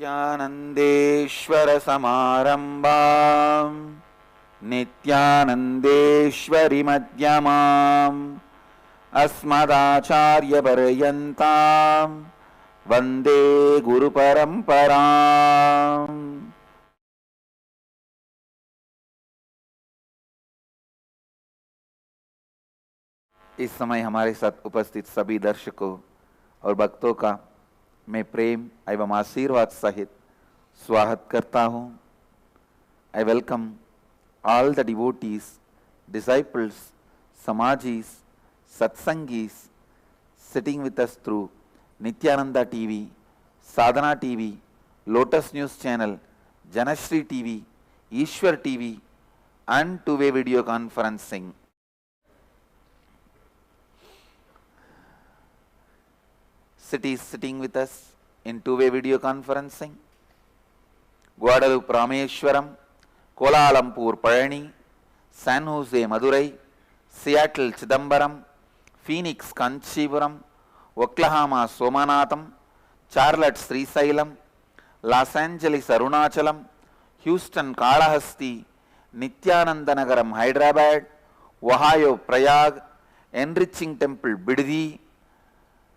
नित्यानन्देश्वर समारम्भाम् नित्यानन्देश्वरि मध्यमाम् अस्मदाचार्य पर्यन्ताम् वन्दे गुरुपरम्पराम्। इस समय हमारे साथ उपस्थित सभी दर्शकों और भक्तों का मैं प्रेम एवं आशीर्वाद सहित स्वागत करता हूँ। I welcome all the devotees, disciples, samajis, satsangis sitting with us through Nityananda TV, Sadhana TV, Lotus News Channel, Janashri TV, Ishwar TV and two-way video conferencing. Cities sitting with us in two-way video conferencing: Guadalupe Rameshwaram, Kuala Lumpur Palani, San Jose Madurai, Seattle Chidambaram, Phoenix Kanchipuram, Oklahoma Somanatham, Charlotte Srisailam, Los Angeles Arunachalam, Houston Kalahasti, Nityanandanagaram Hyderabad, Ohio Prayag, Enriching Temple Biddi,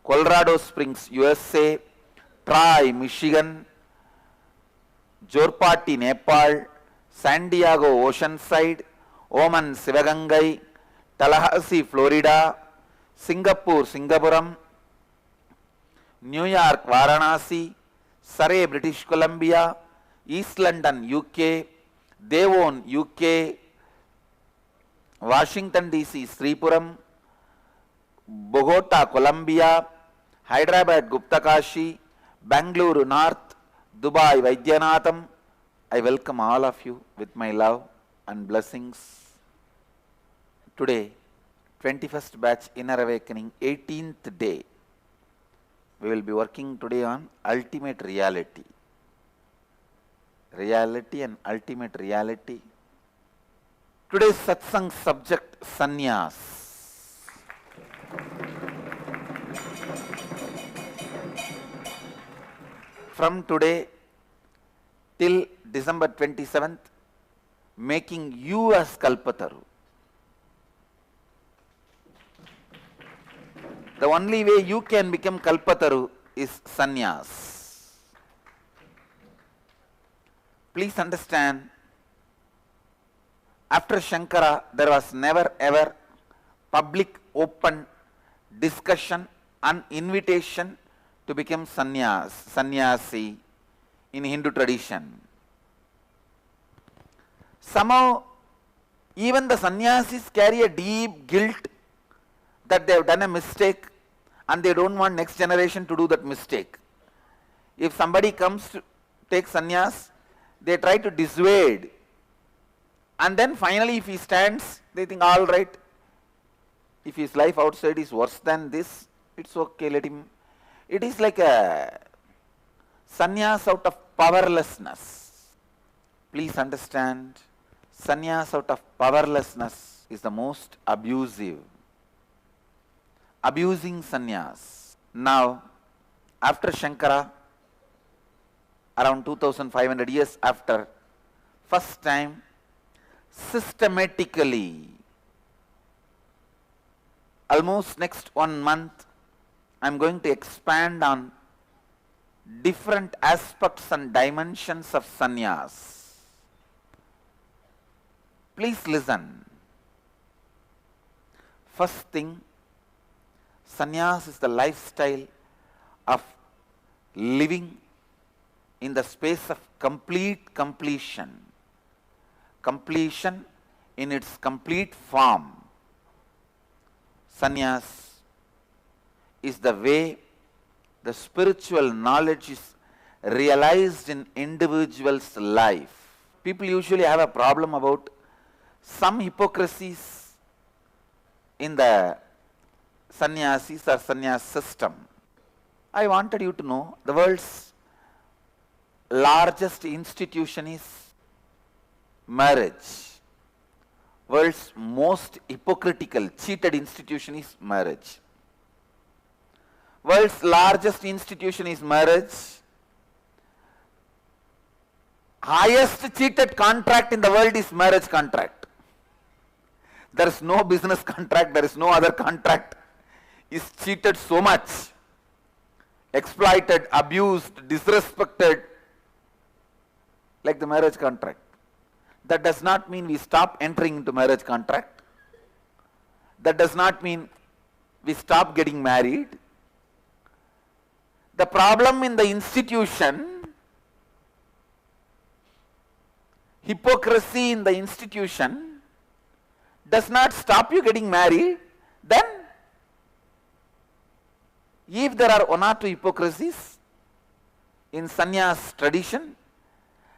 Colorado Springs USA, Troy Michigan, Jorpati Nepal, San Diego Oceanside, Oman Sivagangai, Tallahassee Florida, Singapore Singapuram, New York Varanasi, Surrey British Columbia, East London UK, Devon UK, Washington DC Sripuram, Bogota Colombia, Hyderabad Guptakashi, Bangalore North, Dubai Vaidyanatham. I welcome all of you with my love and blessings. Today, 21st batch Inner Awakening, 18th day. We will be working today on ultimate reality. Reality and ultimate reality. Today's satsang subject, sannyas. From today till December 27th, making you as Kalpataru. The only way you can become Kalpataru is sannyas. Please understand, after Shankara, there was never ever public open discussion and invitation to become sannyasi in Hindu tradition. Somehow, even the sannyasis carry a deep guilt that they have done a mistake and they don't want next generation to do that mistake. If somebody comes to take sannyas, they try to dissuade, and then finally if he stands, they think, all right, if his life outside is worse than this, it's okay, let him. It is like a sannyas out of powerlessness. Please understand, sannyas out of powerlessness is the most abusive. Abusing sannyas. Now, after Shankara, around 2500 years after, first time, systematically, almost next 1 month, I am going to expand on different aspects and dimensions of sannyas. Please listen. First thing, sannyas is the lifestyle of living in the space of complete completion. Completion in its complete form. Sannyas is the way the spiritual knowledge is realized in individual's life. People usually have a problem about some hypocrisies in the sannyasis or sannyas system. I wanted you to know the world's largest institution is marriage. World's most hypocritical, cheated institution is marriage. World's largest institution is marriage. Highest cheated contract in the world is marriage contract. There is no business contract, there is no other contract. Is cheated so much, exploited, abused, disrespected, like the marriage contract. That does not mean we stop entering into marriage contract. That does not mean we stop getting married. The problem in the institution, hypocrisy in the institution, does not stop you getting married. Then, if there are one or two hypocrisies in sannyas tradition,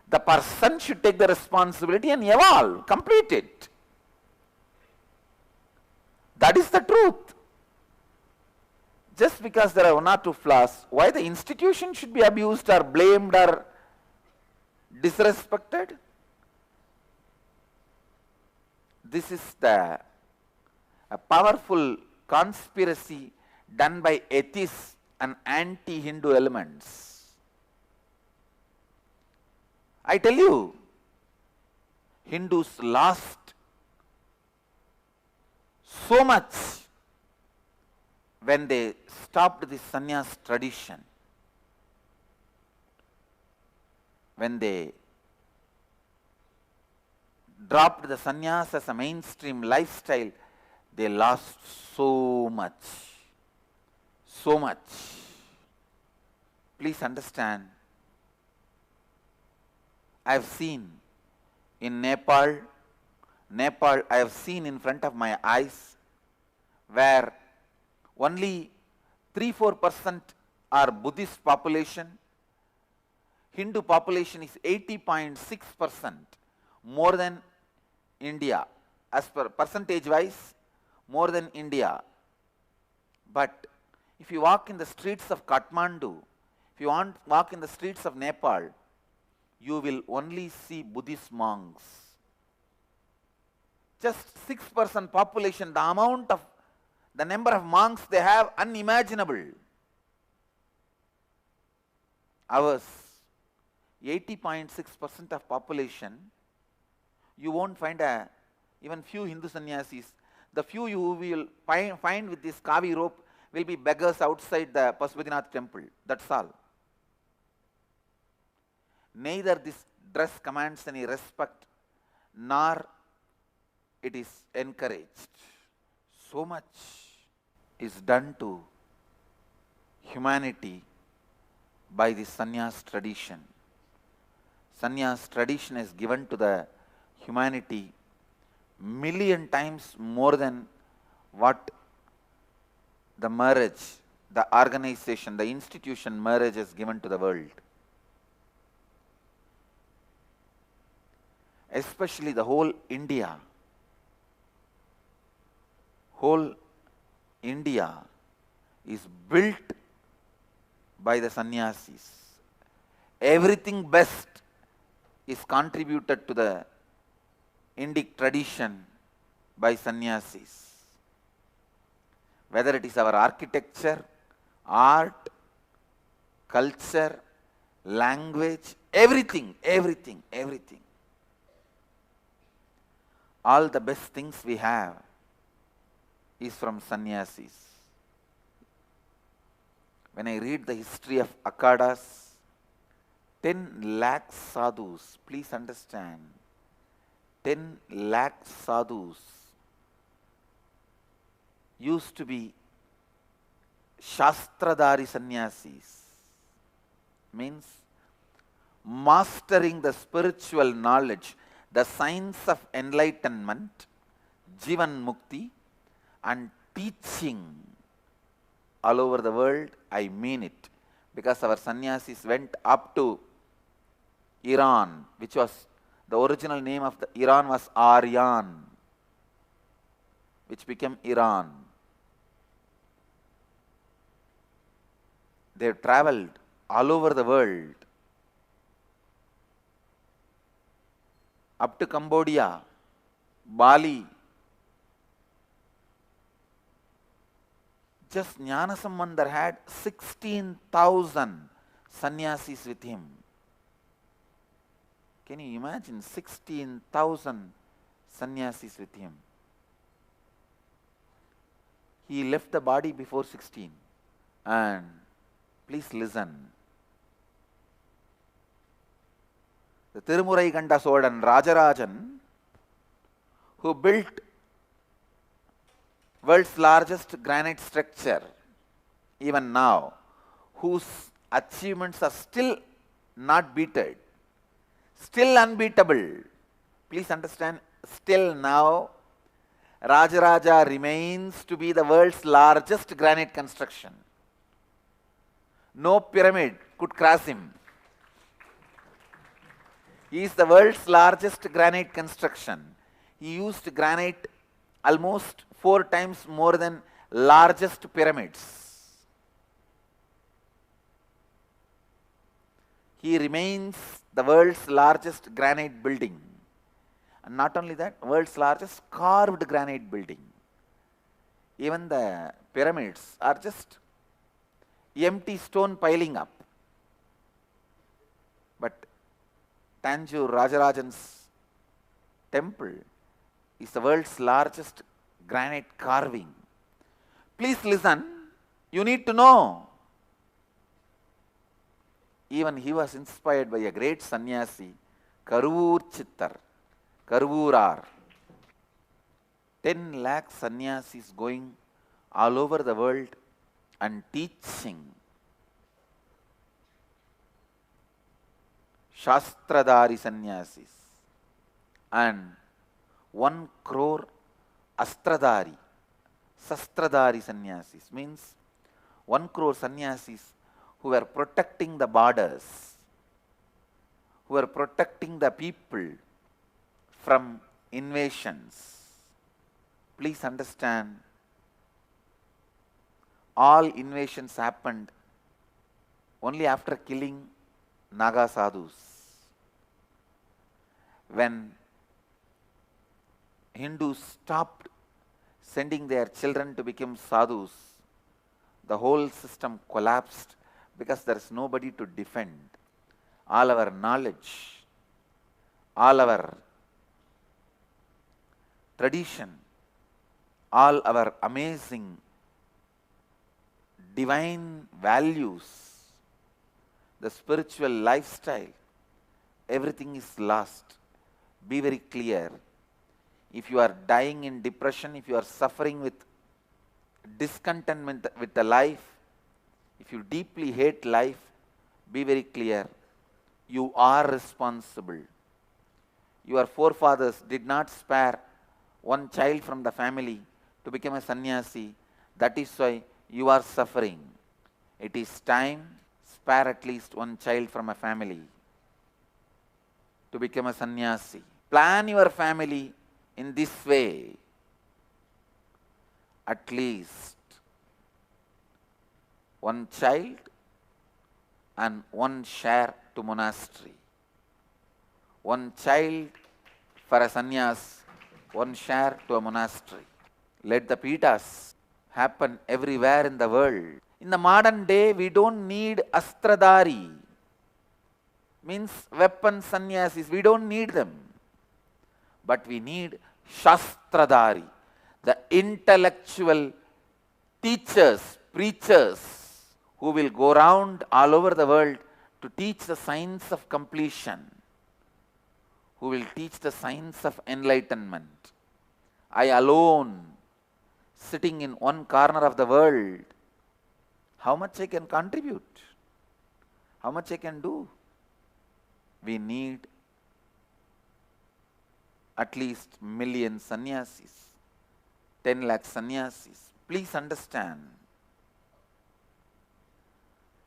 the person should take the responsibility and evolve, complete it. That is the truth. Just because there are one or two flaws, why the institution should be abused or blamed or disrespected? This is a powerful conspiracy done by atheists and anti-Hindu elements. I tell you, Hindus lost so much when they stopped the sannyas tradition. When they dropped the sannyas as a mainstream lifestyle, they lost so much. So much. Please understand, I have seen in Nepal, I have seen in front of my eyes where only 3-4% are Buddhist population. Hindu population is 80.6%, more than India, as per percentage wise, more than India. But if you walk in the streets of Kathmandu, if you walk in the streets of Nepal, you will only see Buddhist monks. Just 6% population, the number of monks they have, unimaginable. Ours, 80.6% of population, you won't find even few Hindu sannyasis. The few you will find with this Kavi rope will be beggars outside the Pasupatinath temple. That's all. Neither this dress commands any respect, nor it is encouraged. So much is done to humanity by the sannyas tradition. Sannyas tradition is given to the humanity million times more than what the marriage, the organization, the institution marriage is given to the world. Especially the whole India is built by the sannyasis. Everything best is contributed to the Indic tradition by sannyasis. Whether it is our architecture, art, culture, language, everything. All the best things we have is from sannyasis. When I read the history of Akhadas, 10 lakh sadhus, please understand, 10 lakh sadhus used to be Shastradhari sannyasis, means mastering the spiritual knowledge, the science of enlightenment, Jivan Mukti, and teaching all over the world. I mean it, because our sannyasis went up to Iran, which was the original name of the Iran was Aryan, which became Iran. They have traveled all over the world, up to Cambodia, Bali. Just Jnanasambandar had 16,000 sannyasis with him. Can you imagine 16,000 sannyasis with him? He left the body before 16. And please listen. The Tirumurai Kanda Sodan Rajarajan, who built world's largest granite structure, even now, whose achievements are still not beaten, still unbeatable. Please understand, still now, Rajaraja remains to be the world's largest granite construction. No pyramid could cross him. He is the world's largest granite construction. He used granite almost 4 times more than largest pyramids. He remains the world's largest granite building. And not only that, world's largest carved granite building. Even the pyramids are just empty stone piling up. But Tanjore Rajarajan's temple is the world's largest granite carving. Please listen, you need to know. Even he was inspired by a great sannyasi, Karur Chittar, Karuvurar. 10 lakh sannyasis going all over the world and teaching. Shastradhari sannyasis and 1 crore Astradhari, Sastradhari sannyasis, means 1 crore sannyasis who were protecting the borders, who were protecting the people from invasions. Please understand, all invasions happened only after killing Naga sadhus. When Hindus stopped sending their children to become sadhus, the whole system collapsed because there is nobody to defend. All our knowledge, all our tradition, all our amazing divine values, the spiritual lifestyle, everything is lost. Be very clear. If you are dying in depression, if you are suffering with discontentment with the life, if you deeply hate life, be very clear. You are responsible. Your forefathers did not spare one child from the family to become a sannyasi. That is why you are suffering. It is time, spare at least one child from a family to become a sannyasi. Plan your family in this way. At least one child and one share to monastery. One child for a sannyas, one share to a monastery. Let the pitas happen everywhere in the world. In the modern day, we don't need astradhari, means weapon sannyasis. We don't need them. But we need shastradhari, the intellectual teachers, preachers, who will go around all over the world to teach the science of completion, who will teach the science of enlightenment. I alone, sitting in one corner of the world, how much I can contribute? How much I can do? We need at least million sannyasis, 10 lakh sannyasis. Please understand.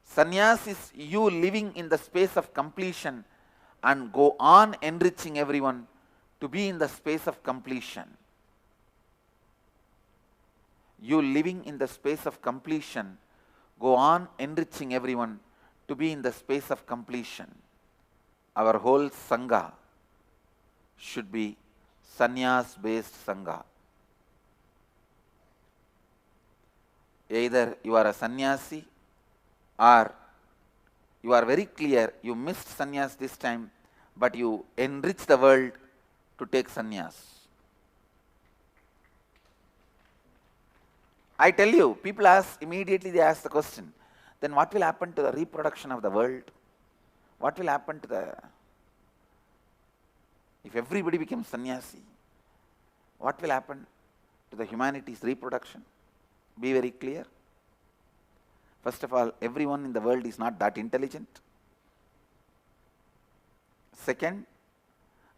Sannyas is you living in the space of completion and go on enriching everyone to be in the space of completion. You living in the space of completion, go on enriching everyone to be in the space of completion. Our whole Sangha should be sannyas based Sangha. Either you are a sannyasi or you are very clear, you missed sannyas this time, but you enrich the world to take sannyas. I tell you, people immediately they ask the question, then what will happen to the reproduction of the world? What will happen to if everybody becomes sannyasi, what will happen to the humanity's reproduction? Be very clear. First of all, everyone in the world is not that intelligent. Second,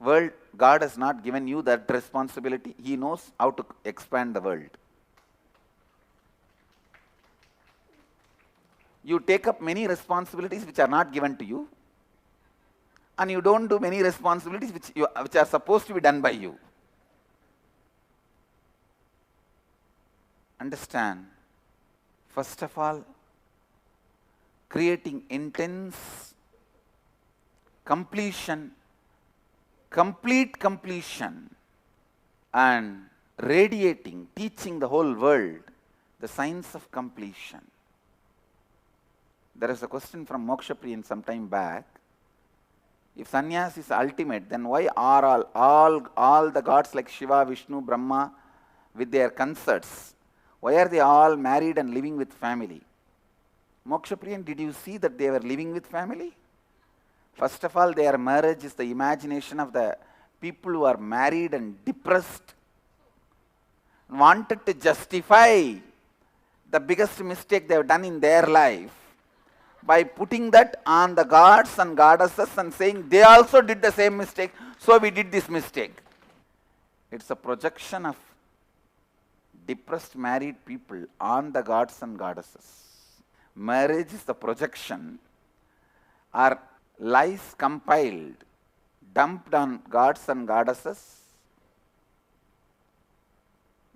God has not given you that responsibility. He knows how to expand the world. You take up many responsibilities which are not given to you, and you don't do many responsibilities which are supposed to be done by you. Understand, first of all, creating intense completion, complete completion, and radiating, teaching the whole world the science of completion. There is a question from Mokshapriyan some time back. If sannyas is ultimate, then why are all the gods like Shiva, Vishnu, Brahma with their consorts, why are they all married and living with family? Mokshapriyan, did you see that they were living with family? First of all, their marriage is the imagination of the people who are married and depressed, wanted to justify the biggest mistake they have done in their life by putting that on the gods and goddesses and saying they also did the same mistake, so we did this mistake. It's a projection of depressed married people on the gods and goddesses. Marriage is the projection or lies compiled, dumped on gods and goddesses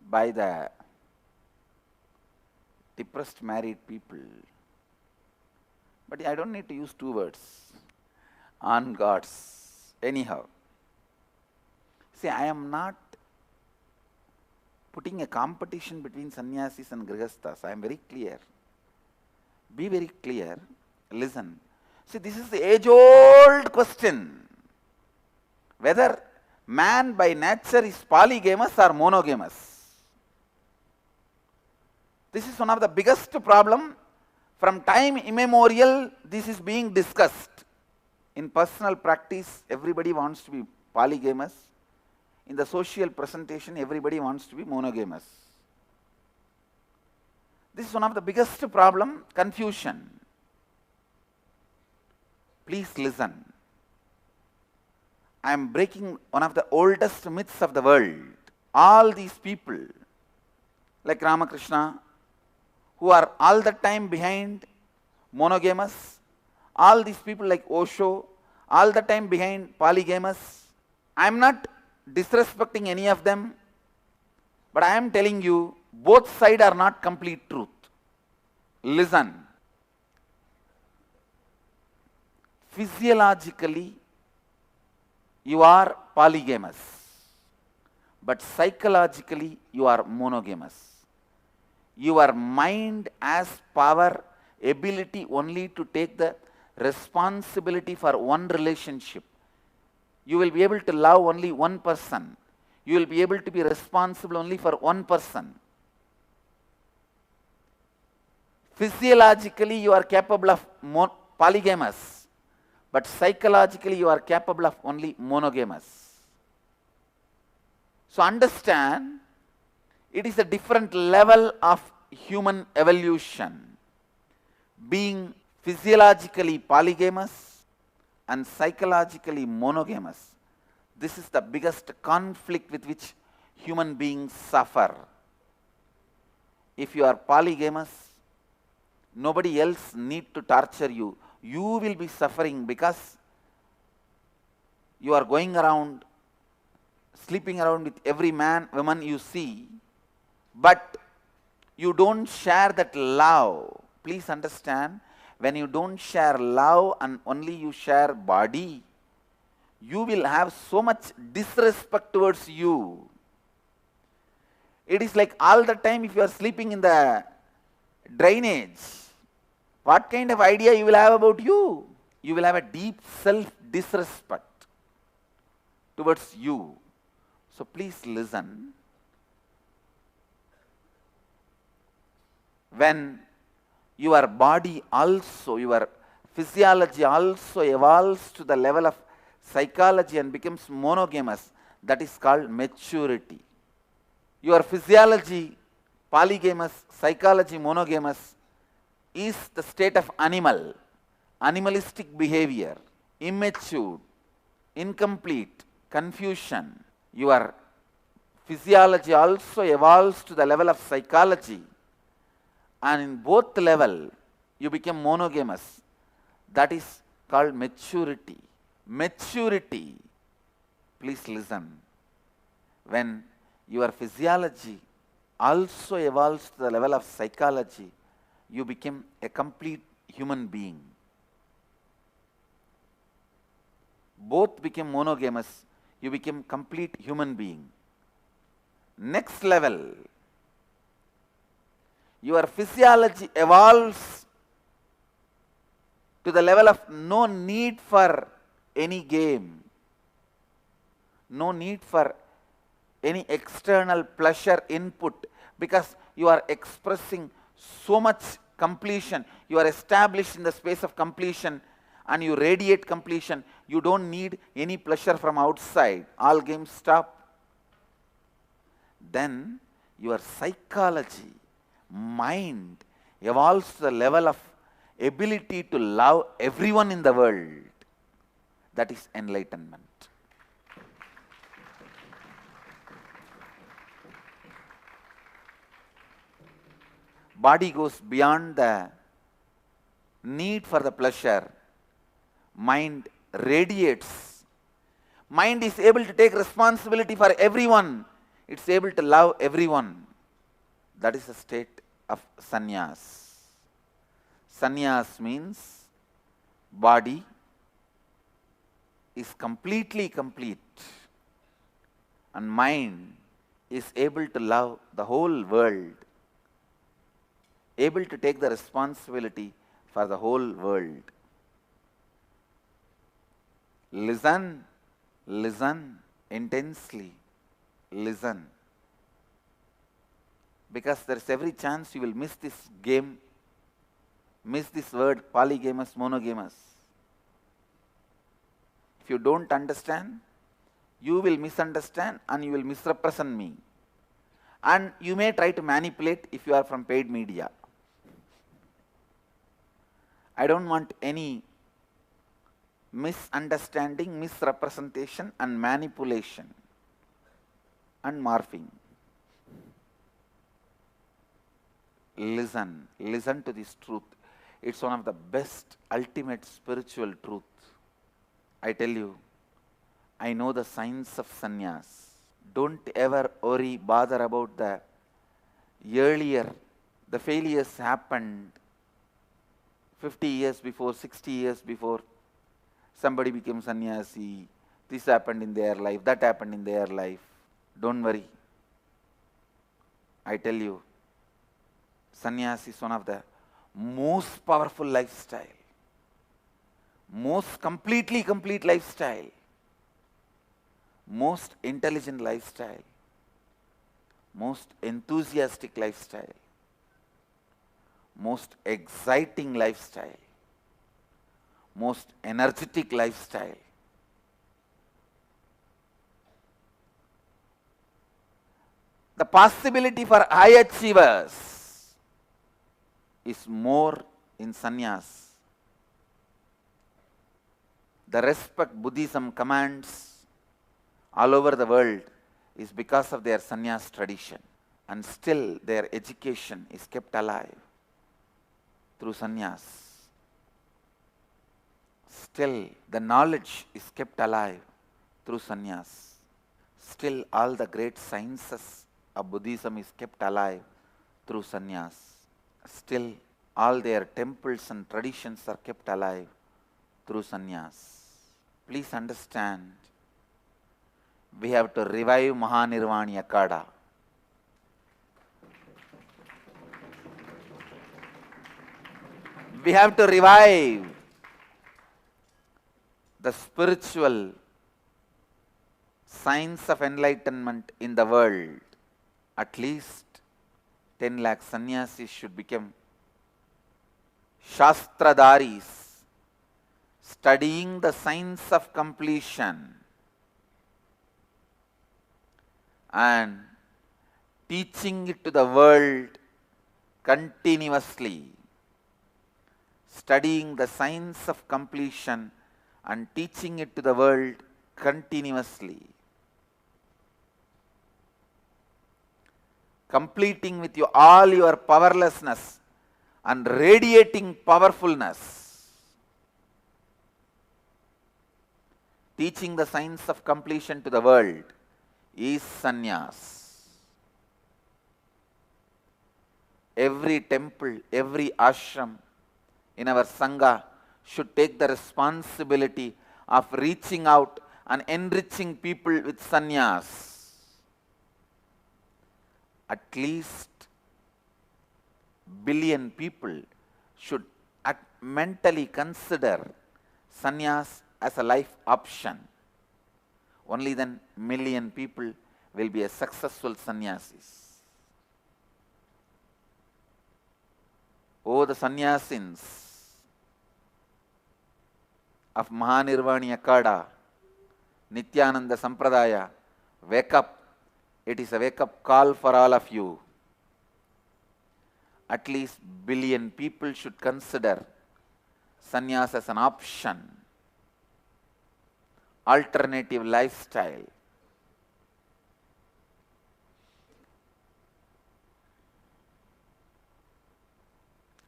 by the depressed married people. But I don't need to use two words, on gods. Anyhow, see, I am not putting a competition between sannyasis and grihasthas. I am very clear. Be very clear. Listen. See, this is the age-old question. Whether man by nature is polygamous or monogamous. This is one of the biggest problem. From time immemorial, this is being discussed. In personal practice, everybody wants to be polygamous. In the social presentation, everybody wants to be monogamous. This is one of the biggest problem, confusion. Please listen. I am breaking one of the oldest myths of the world. All these people, like Ramakrishna, who are all the time behind monogamous, all these people like Osho, all the time behind polygamous. I am not disrespecting any of them, but I am telling you, both sides are not complete truth. Listen. Physiologically, you are polygamous, but psychologically, you are monogamous. Your mind has power, ability only to take the responsibility for one relationship. You will be able to love only one person. You will be able to be responsible only for one person. Physiologically, you are capable of polygamous, but psychologically, you are capable of only monogamous. So understand, it is a different level of human evolution. Being physiologically polygamous and psychologically monogamous. This is the biggest conflict with which human beings suffer. If you are polygamous, nobody else need to torture you. You will be suffering because you are going around, sleeping around with every man, woman you see, but you don't share that love. Please understand, when you don't share love and only you share body, you will have so much disrespect towards you. It is like all the time if you are sleeping in the drainage, what kind of idea you will have about you? You will have a deep self-disrespect. towards you. So please listen. When your body also, your physiology also evolves to the level of psychology and becomes monogamous, that is called maturity. Your physiology polygamous, psychology monogamous is the state of animal, animalistic behavior, immature, incomplete, confusion. Your physiology also evolves to the level of psychology, and in both level you become monogamous. That is called maturity. Maturity, please listen, when your physiology also evolves to the level of psychology, you become a complete human being. Both become monogamous, you become complete human being. Next level, your physiology evolves to the level of no need for any game, no need for any external pleasure input, because you are expressing so much completion, you are established in the space of completion and you radiate completion. You don't need any pleasure from outside, all games stop. Then your psychology, mind evolves to the level of ability to love everyone in the world. That is enlightenment. Body goes beyond the need for the pleasure. Mind radiates. Mind is able to take responsibility for everyone. It's able to love everyone. That is the state of sannyas. Sannyas means body is completely complete and mind is able to love the whole world, able to take the responsibility for the whole world. Listen, listen intensely, listen. Because there is every chance you will miss this game, miss this word polygamous, monogamous. If you don't understand, you will misunderstand and you will misrepresent me. And you may try to manipulate if you are from paid media. I don't want any misunderstanding, misrepresentation and manipulation and morphing. Listen, listen to this truth. It's one of the best, ultimate spiritual truth. I tell you, I know the science of sannyas. Don't ever worry, bother about the earlier, the failures happened 50 years before, 60 years before. Somebody became sannyasi, this happened in their life, that happened in their life. Don't worry. I tell you, sannyas is one of the most powerful lifestyle, most completely complete lifestyle, most intelligent lifestyle, most enthusiastic lifestyle, most exciting lifestyle, most energetic lifestyle. The possibility for high achievers is more in sannyas. The respect Buddhism commands all over the world is because of their sannyas tradition, and still their education is kept alive through sannyas. Still the knowledge is kept alive through sannyas. Still all the great sciences of Buddhism is kept alive through sannyas. Still all their temples and traditions are kept alive through sannyas. Please understand, we have to revive Mahanirvani Akhada. We have to revive the spiritual signs of enlightenment in the world, at least 10 lakh sannyasis should become Shastradaris, studying the science of completion and teaching it to the world continuously. Studying the science of completion and teaching it to the world continuously. Completing with you all your powerlessness and radiating powerfulness. Teaching the science of completion to the world is sannyas. Every temple, every ashram in our Sangha should take the responsibility of reaching out and enriching people with sannyas. At least billion people should mentally consider sannyas as a life option. Only then million people will be a successful sannyasis. Oh, the sannyasins of Mahanirvani Akada, Nityananda Sampradaya, wake up. It is a wake-up call for all of you. At least billion people should consider sannyas as an option, alternative lifestyle.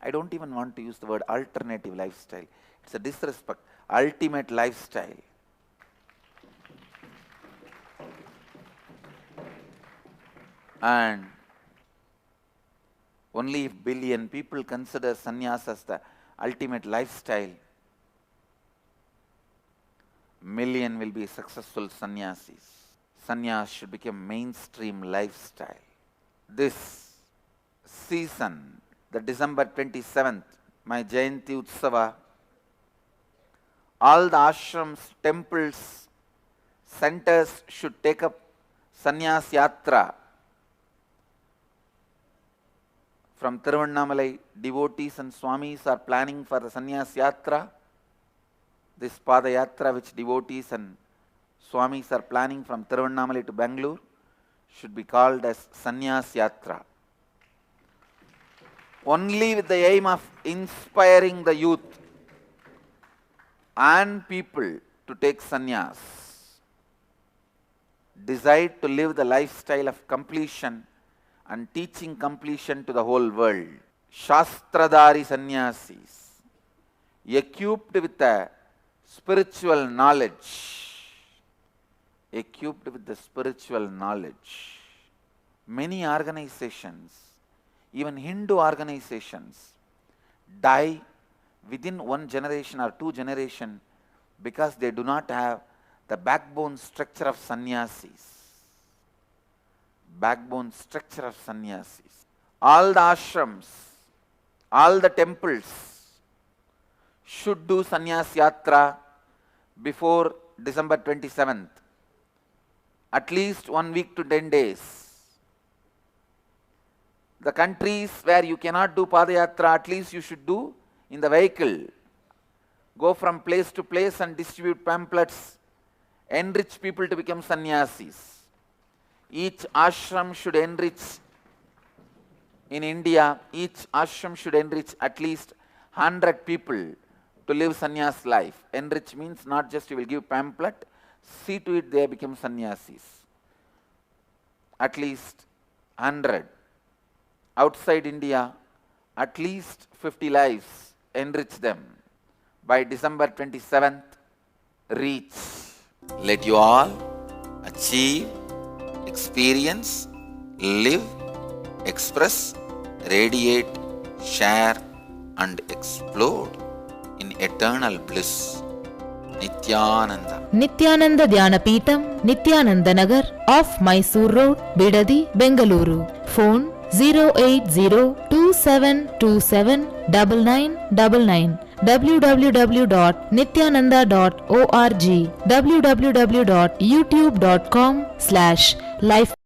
I don't even want to use the word alternative lifestyle. It's a disrespect. Ultimate lifestyle. And only if billion people consider sannyas as the ultimate lifestyle, million will be successful sannyasis. Sannyas should become mainstream lifestyle. This season, the December 27th, my Jayanti Utsava, all the ashrams, temples, centers should take up sannyas yatra. From Tiruvannamalai, devotees and swamis are planning for the sannyas yatra. This pada yatra which devotees and swamis are planning from Tiruvannamalai to Bangalore should be called as sannyas yatra. Only with the aim of inspiring the youth and people to take sannyas, decide to live the lifestyle of completion and teaching completion to the whole world. Shastradari sannyasis, equipped with a spiritual knowledge. Equipped with the spiritual knowledge. Many organizations, even Hindu organizations, die within one generation or two generations because they do not have the backbone structure of sannyasis. Backbone structure of sannyasis. All the ashrams, all the temples should do sannyas yatra before December 27th. At least 1 week to 10 days. The countries where you cannot do Padayatra, at least you should do in the vehicle. Go from place to place and distribute pamphlets, enrich people to become sannyasis. Each ashram should enrich, in India, each ashram should enrich at least 100 people to live sannyas life. Enrich means not just you will give pamphlet, see to it they become sannyasis. At least 100. Outside India, at least 50 lives, enrich them. By December 27th, reach. Let you all achieve, experience, live, express, radiate, share and explode in eternal bliss. Nityananda. Nityananda Dhyanapitham, Nityananda Nagar, off Mysore Road, Bidadi, Bengaluru. Phone 08027279999. www.nityananda.org, www.youtube.com/life